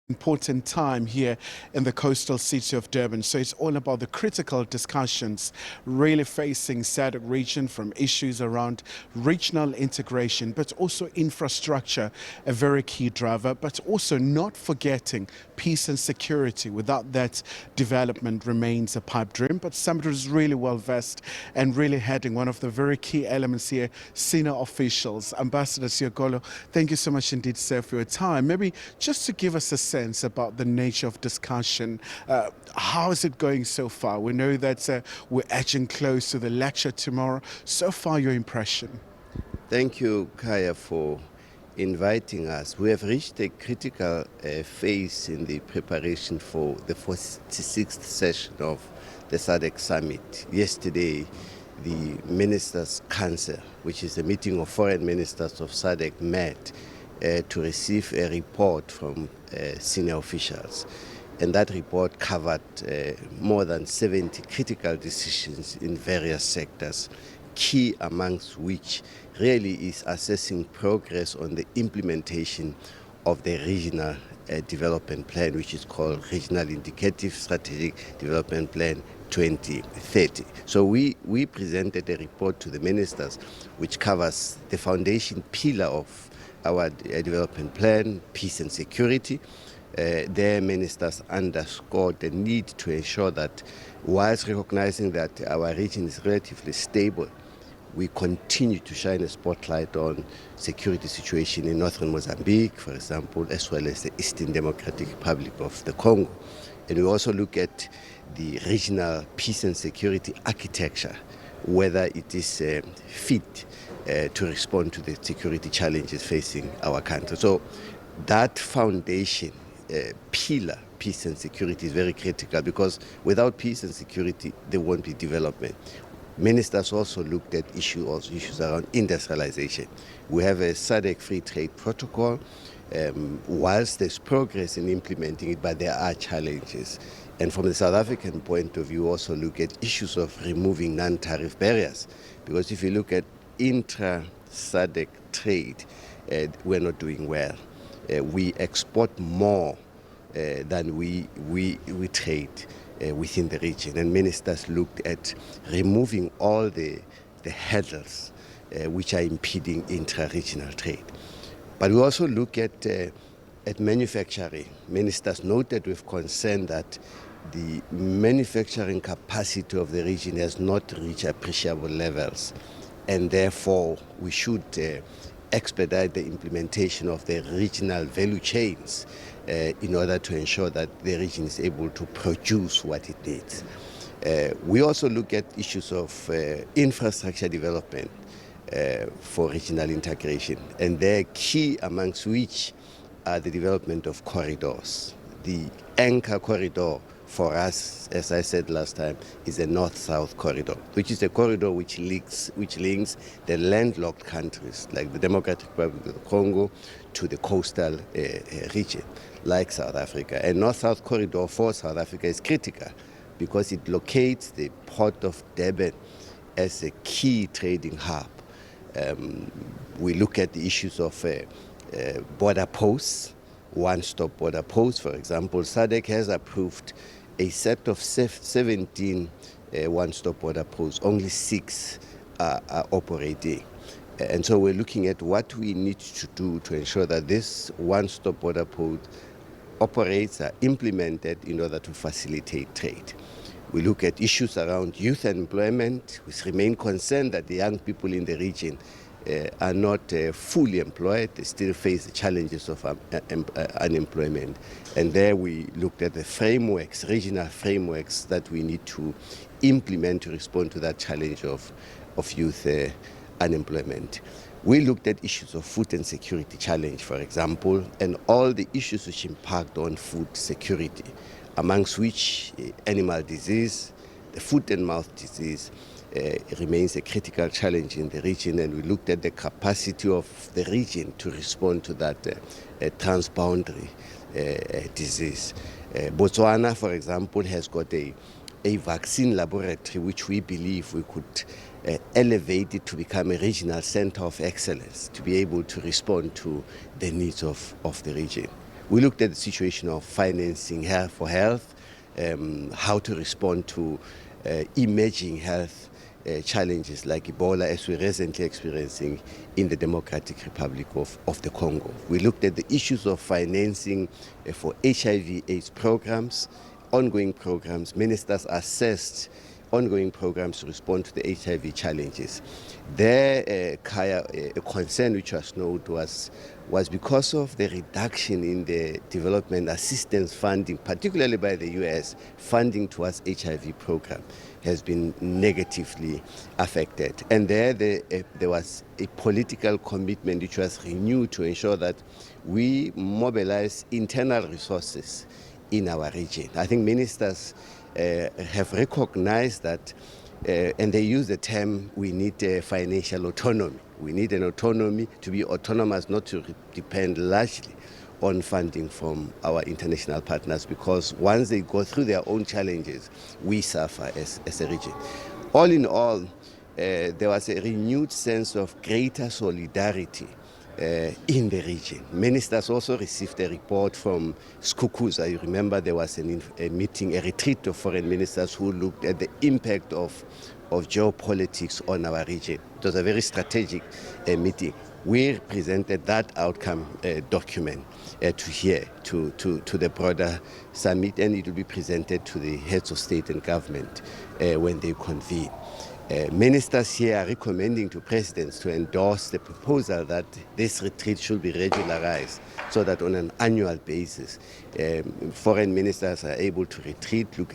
Important time here in the coastal city of Durban. So it's all about the critical discussions really facing SADC region, from issues around regional integration, but also infrastructure, a very key driver, but also not forgetting peace and security. Without that, development remains a pipe dream. But somebody who's really well versed and really heading one of the very key elements here, senior officials. Ambassador Seokolo, thank you so much indeed, sir, for your time. Maybe just to give us a sense about the nature of discussion. How is it going so far? We know that we're edging close to the lecture tomorrow. So far, your impression? Thank you, Kaya, for inviting us. We have reached a critical phase in the preparation for the 46th session of the SADC Summit. Yesterday, the Ministers' Council, which is a meeting of foreign ministers of SADC, met to receive a report from senior officials. And that report covered more than 70 critical decisions in various sectors, key amongst which really is assessing progress on the implementation of the regional development plan, which is called Regional Indicative Strategic Development Plan 2030. So we presented a report to the ministers which covers the foundation pillar of our development plan, peace and security. Their ministers underscored the need to ensure that whilst recognizing that our region is relatively stable, we continue to shine a spotlight on security situation in northern Mozambique, for example, as well as the Eastern Democratic Republic of the Congo. And we also look at the regional peace and security architecture, whether it is fit to respond to the security challenges facing our country. So that foundation pillar, peace and security, is very critical, because without peace and security, there won't be development. Ministers also looked at issues around industrialization. We have a SADC free trade protocol. Whilst there's progress in implementing it, but there are challenges. And from the South African point of view, also look at issues of removing non-tariff barriers. Because if you look at intra-SADC trade, we're not doing well. We export more than we trade within the region. And ministers looked at removing all the hurdles which are impeding intra-regional trade. But we also look at manufacturing. Ministers noted with concern that the manufacturing capacity of the region has not reached appreciable levels, and therefore we should expedite the implementation of the regional value chains in order to ensure that the region is able to produce what it needs. We also look at issues of infrastructure development for regional integration, and they're key amongst which are the development of corridors. The anchor corridor for us, as I said last time, is a north-south corridor, which is a corridor which links the landlocked countries like the Democratic Republic of the Congo to the coastal region like South Africa. And north-south corridor for South Africa is critical because it locates the port of Durban as a key trading hub. We look at the issues of border posts, one-stop border posts. For example, SADC has approved a set of 17 one-stop border posts. Only 6 are operating. And so we're looking at what we need to do to ensure that this one-stop border post operates, are implemented in order to facilitate trade. We look at issues around youth employment. We remain concerned that the young people in the region are not fully employed. They still face the challenges of unemployment. And there we looked at the frameworks, regional frameworks that we need to implement to respond to that challenge of youth unemployment. We looked at issues of food and security challenge, for example, and all the issues which impact on food security, amongst which animal disease, the foot and mouth disease, remains a critical challenge in the region, and we looked at the capacity of the region to respond to that transboundary disease. Botswana, for example, has got a vaccine laboratory which we believe we could elevate it to become a regional center of excellence to be able to respond to the needs of the region. We looked at the situation of financing health for health, how to respond to emerging health challenges like Ebola, as we're recently experiencing in the Democratic Republic of the Congo. We looked at the issues of financing for HIV/AIDS programs, ongoing programs. Ministers assessed ongoing programs to respond to the HIV challenges. There, a concern which was noted was because of the reduction in the development assistance funding, particularly by the US, funding towards HIV program has been negatively affected. And there was a political commitment which was renewed to ensure that we mobilize internal resources in our region. I think ministers have recognized that, and they use the term, we need financial autonomy. We need an autonomy to be autonomous, not to depend largely on funding from our international partners, because once they go through their own challenges, we suffer as a region. All in all, there was a renewed sense of greater solidarity in the region. Ministers also received a report from Skukuza. You remember there was a meeting, a retreat of foreign ministers who looked at the impact of geopolitics on our region. It was a very strategic meeting. We presented that outcome document to the broader summit, and it will be presented to the heads of state and government when they convene. Ministers here are recommending to presidents to endorse the proposal that this retreat should be regularized so that on an annual basis, foreign ministers are able to retreat, look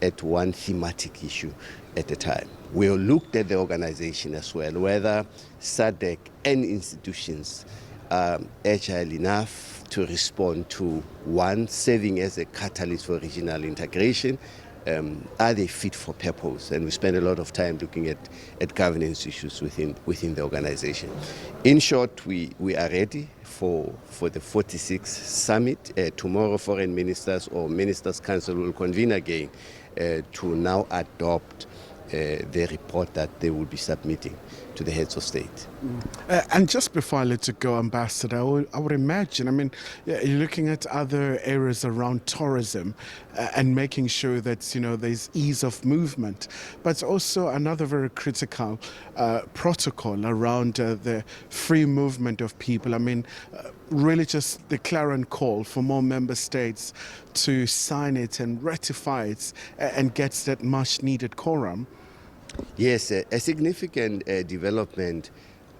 at one thematic issue at a time. We looked at the organization as well, whether SADC and institutions are agile enough to respond to one, serving as a catalyst for regional integration. Are they fit for purpose? And we spend a lot of time looking at governance issues within the organization. In short, we are ready for the 46th summit. Tomorrow, foreign ministers or ministers' council will convene again to now adopt the report that they will be submitting to the heads of state. And just before I let you go, Ambassador, I would imagine, you're looking at other areas around tourism and making sure that, there's ease of movement, but also another very critical protocol around the free movement of people. Really just the clarion call for more member states to sign it and ratify it and get that much needed quorum. Yes, a significant development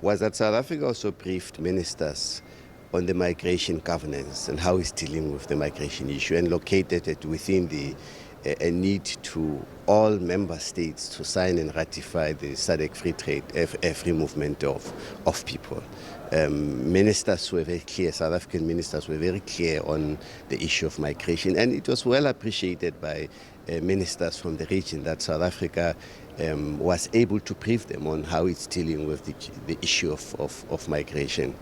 was that South Africa also briefed ministers on the migration governance and how it's dealing with the migration issue, and located it within a need to all member states to sign and ratify the SADC free trade, free movement of people. Ministers were very clear, South African ministers were very clear on the issue of migration, and it was well appreciated by ministers from the region that South Africa was able to brief them on how it's dealing with the issue of migration.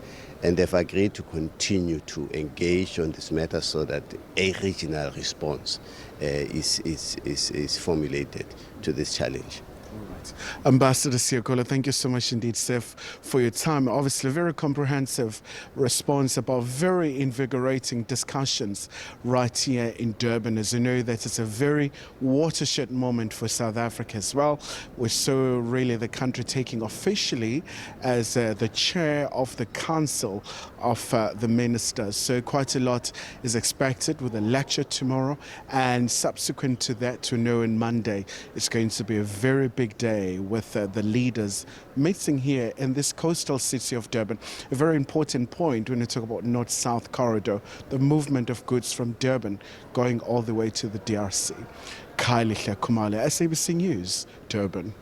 And they've agreed to continue to engage on this matter so that a regional response is formulated to this challenge. Right. Ambassador Seokolo, thank you so much indeed, sir, for your time. Obviously, a very comprehensive response about very invigorating discussions right here in Durban. As you know, that it's a very watershed moment for South Africa as well. We saw really the country taking officially as the chair of the Council of the Ministers. So quite a lot is expected with a lecture tomorrow, and subsequent to that, to know on Monday, it's going to be a very big day with the leaders meeting here in this coastal city of Durban. A very important point when you talk about North-South corridor, the movement of goods from Durban going all the way to the DRC. Khayelihle Khumalo, SABC News, Durban.